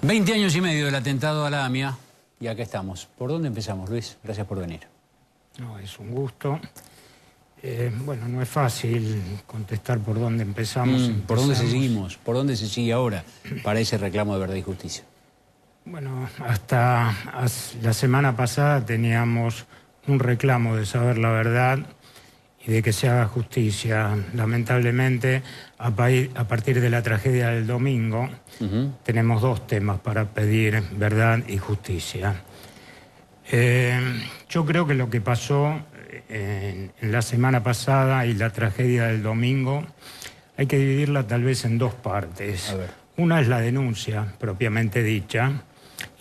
20 años y medio del atentado a la AMIA y acá estamos. ¿Por dónde empezamos, Luis? Gracias por venir. No, es un gusto. Bueno, no es fácil contestar por dónde empezamos. ¿Por dónde seguimos? ¿Por dónde se sigue ahora para ese reclamo de verdad y justicia? Bueno, hasta la semana pasada teníamos un reclamo de saber la verdad y de que se haga justicia. Lamentablemente, a partir de la tragedia del domingo, tenemos dos temas para pedir verdad y justicia. Yo creo que lo que pasó en la semana pasada y la tragedia del domingo hay que dividirla tal vez en dos partes. A ver. Una es la denuncia propiamente dicha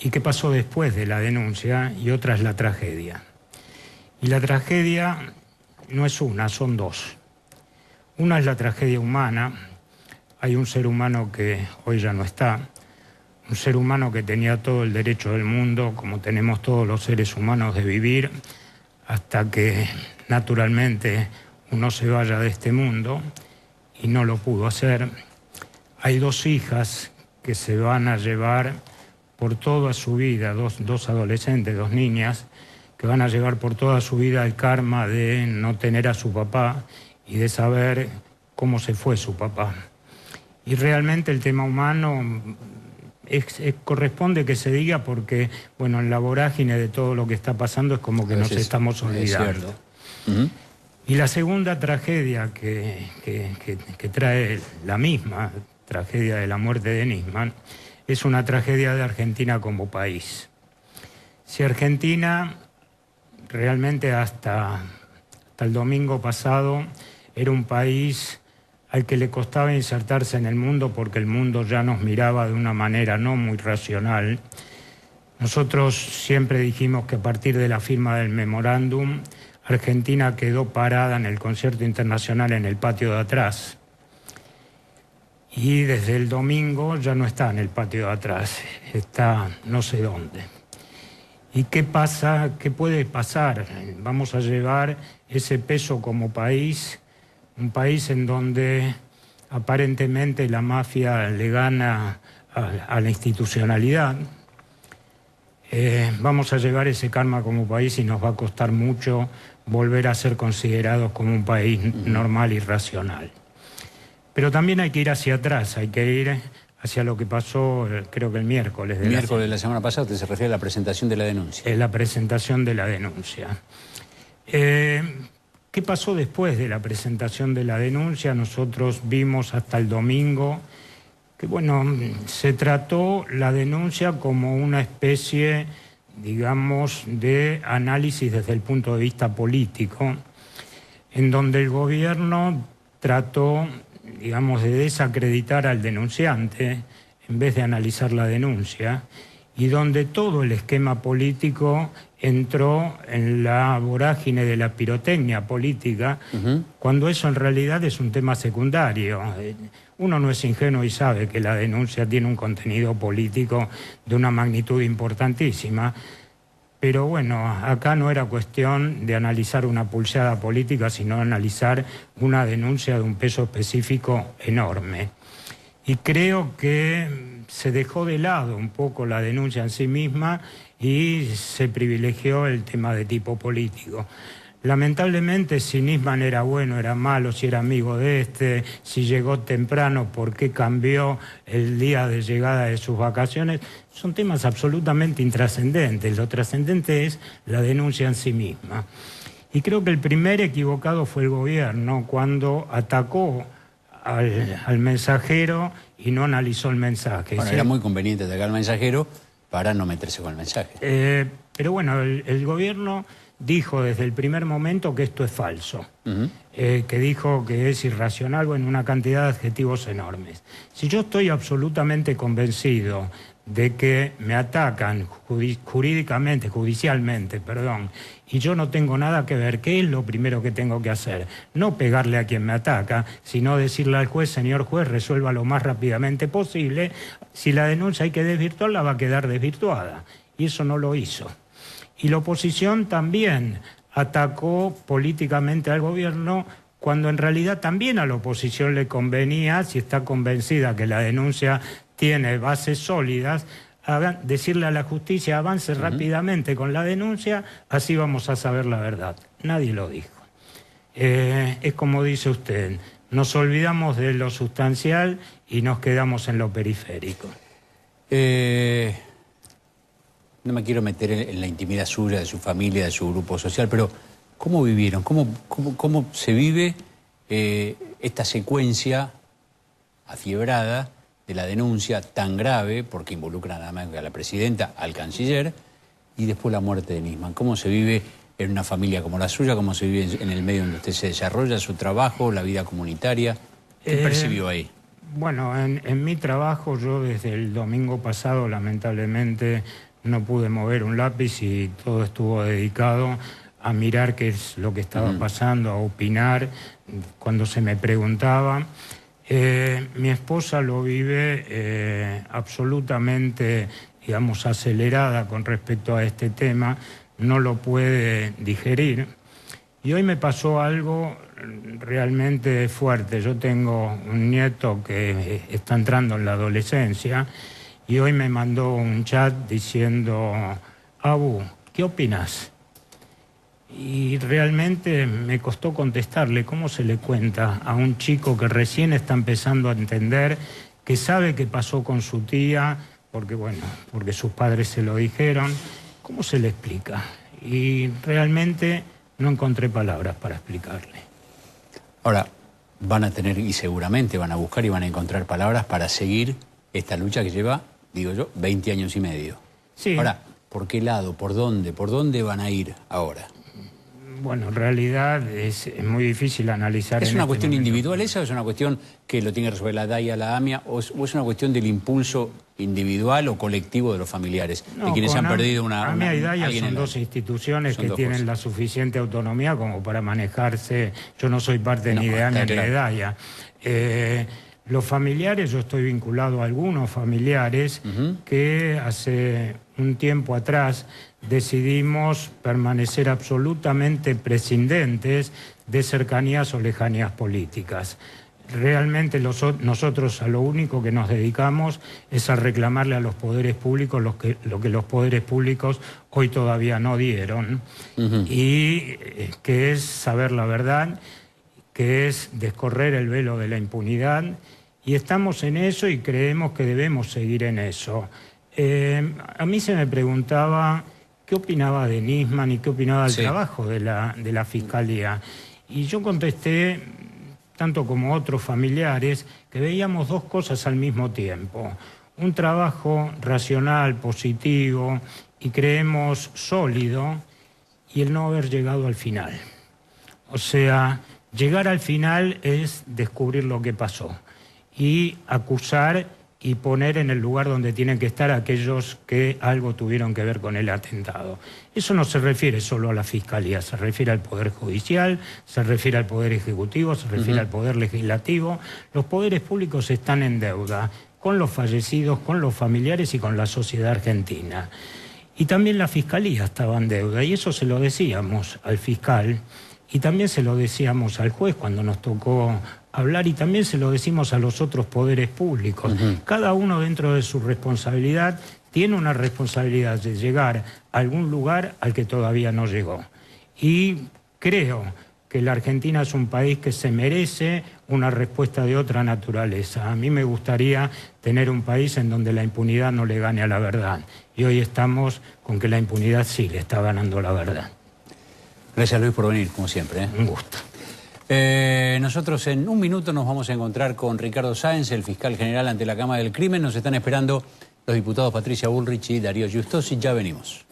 y qué pasó después de la denuncia, y otra es la tragedia. Y la tragedia no es una, son dos. Una es la tragedia humana. Hay un ser humano que hoy ya no está, un ser humano que tenía todo el derecho del mundo, como tenemos todos los seres humanos, de vivir hasta que naturalmente uno se vaya de este mundo, y no lo pudo hacer. Hay dos hijas que se van a llevar por toda su vida, dos adolescentes, dos niñas, que van a llevar por toda su vida el karma de no tener a su papá y de saber cómo se fue su papá. Y realmente el tema humano corresponde que se diga porque, bueno, en la vorágine de todo lo que está pasando es como que nos estamos olvidando. Y la segunda tragedia que trae la misma tragedia de la muerte de Nisman es una tragedia de Argentina como país. Si Argentina realmente hasta el domingo pasado era un país al que le costaba insertarse en el mundo porque el mundo ya nos miraba de una manera no muy racional. Nosotros siempre dijimos que a partir de la firma del memorándum, Argentina quedó parada en el concierto internacional en el patio de atrás. Y desde el domingo ya no está en el patio de atrás, está no sé dónde. ¿Y qué pasa? ¿Qué puede pasar? Vamos a llevar ese peso como país, un país en donde aparentemente la mafia le gana a la institucionalidad. Vamos a llevar ese karma como país y nos va a costar mucho volver a ser considerados como un país normal y racional. Pero también hay que ir hacia atrás, hay que ir hacia lo que pasó, creo que el miércoles. El miércoles de la semana pasada se refiere a la presentación de la denuncia. La presentación de la denuncia. ¿Qué pasó después de la presentación de la denuncia? Nosotros vimos hasta el domingo que, bueno, se trató la denuncia como una especie, digamos, de análisis desde el punto de vista político, en donde el gobierno trató, digamos, de desacreditar al denunciante en vez de analizar la denuncia, y donde todo el esquema político entró en la vorágine de la pirotecnia política, cuando eso en realidad es un tema secundario. Uno no es ingenuo y sabe que la denuncia tiene un contenido político de una magnitud importantísima, pero bueno, acá no era cuestión de analizar una pulseada política, sino analizar una denuncia de un peso específico enorme. Y creo que se dejó de lado un poco la denuncia en sí misma y se privilegió el tema de tipo político. Lamentablemente, si Nisman era bueno, era malo, si era amigo de este, si llegó temprano, por qué cambió el día de llegada de sus vacaciones, son temas absolutamente intrascendentes. Lo trascendente es la denuncia en sí misma. Y creo que el primer equivocado fue el gobierno cuando atacó al mensajero y no analizó el mensaje. Bueno, era muy conveniente atacar al mensajero para no meterse con el mensaje. Pero bueno, el gobierno dijo desde el primer momento que esto es falso, que dijo que es irracional, bueno, una cantidad de adjetivos enormes. Si yo estoy absolutamente convencido de que me atacan judicialmente, y yo no tengo nada que ver, ¿qué es lo primero que tengo que hacer? No pegarle a quien me ataca, sino decirle al juez, señor juez, resuelva lo más rápidamente posible. Si la denuncia hay que desvirtuarla, va a quedar desvirtuada. Y eso no lo hizo. Y la oposición también atacó políticamente al gobierno cuando en realidad también a la oposición le convenía, si está convencida que la denuncia tiene bases sólidas, decirle a la justicia avance rápidamente con la denuncia, así vamos a saber la verdad. Nadie lo dijo. Es como dice usted, nos olvidamos de lo sustancial y nos quedamos en lo periférico. No me quiero meter en la intimidad suya, de su familia, de su grupo social, pero ¿cómo vivieron? ¿Cómo se vive esta secuencia afiebrada de la denuncia tan grave, porque involucra nada más que a la presidenta, al canciller, y después la muerte de Nisman? ¿Cómo se vive en una familia como la suya? ¿Cómo se vive en el medio donde usted se desarrolla, su trabajo, la vida comunitaria? ¿Qué percibió ahí? Bueno, en mi trabajo yo desde el domingo pasado lamentablemente no pude mover un lápiz y todo estuvo dedicado a mirar qué es lo que estaba pasando, a opinar cuando se me preguntaba. Mi esposa lo vive absolutamente, digamos, acelerada con respecto a este tema, no lo puede digerir. Y hoy me pasó algo realmente fuerte. Yo tengo un nieto que está entrando en la adolescencia y hoy me mandó un chat diciendo: Abu, ¿qué opinas? Y realmente me costó contestarle. ¿Cómo se le cuenta a un chico que recién está empezando a entender, que sabe qué pasó con su tía, porque sus padres se lo dijeron? ¿Cómo se le explica? Y realmente no encontré palabras para explicarle. Ahora, van a tener, y seguramente van a buscar y van a encontrar palabras para seguir esta lucha que lleva, digo yo, 20 años y medio. Sí. Ahora, ¿por qué lado? ¿Por dónde van a ir ahora? Bueno, en realidad es muy difícil analizar. ¿Es una cuestión individual esa o es una cuestión que lo tiene que resolver la DAIA, la AMIA, o es una cuestión del impulso individual o colectivo de los familiares, de quienes han perdido una... AMIA y DAIA son dos instituciones que tienen la suficiente autonomía como para manejarse. Yo no soy parte ni de AMIA ni de DAIA. Los familiares, yo estoy vinculado a algunos familiares que hace un tiempo atrás decidimos permanecer absolutamente prescindentes de cercanías o lejanías políticas. Realmente nosotros a lo único que nos dedicamos es a reclamarle a los poderes públicos lo que los poderes públicos hoy todavía no dieron, y que es saber la verdad, que es descorrer el velo de la impunidad, y estamos en eso y creemos que debemos seguir en eso. A mí se me preguntaba qué opinaba de Nisman y qué opinaba del trabajo de la Fiscalía. Y yo contesté, tanto como otros familiares, que veíamos dos cosas al mismo tiempo. Un trabajo racional, positivo y creemos sólido, y el no haber llegado al final. O sea, llegar al final es descubrir lo que pasó y acusar y poner en el lugar donde tienen que estar aquellos que algo tuvieron que ver con el atentado. Eso no se refiere solo a la Fiscalía, se refiere al Poder Judicial, se refiere al Poder Ejecutivo, se refiere al Poder Legislativo. Los poderes públicos están en deuda con los fallecidos, con los familiares y con la sociedad argentina. Y también la Fiscalía estaba en deuda, y eso se lo decíamos al fiscal, y también se lo decíamos al juez cuando nos tocó hablar, y también se lo decimos a los otros poderes públicos. Cada uno dentro de su responsabilidad tiene una responsabilidad de llegar a algún lugar al que todavía no llegó. Y creo que la Argentina es un país que se merece una respuesta de otra naturaleza. A mí me gustaría tener un país en donde la impunidad no le gane a la verdad. Y hoy estamos con que la impunidad sí le está ganando la verdad. Gracias, Luis, por venir, como siempre. Un gusto. Nosotros en un minuto nos vamos a encontrar con Ricardo Sáenz, el fiscal general ante la Cámara del Crimen. Nos están esperando los diputados Patricia Bullrich y Darío Giustosi. Ya venimos.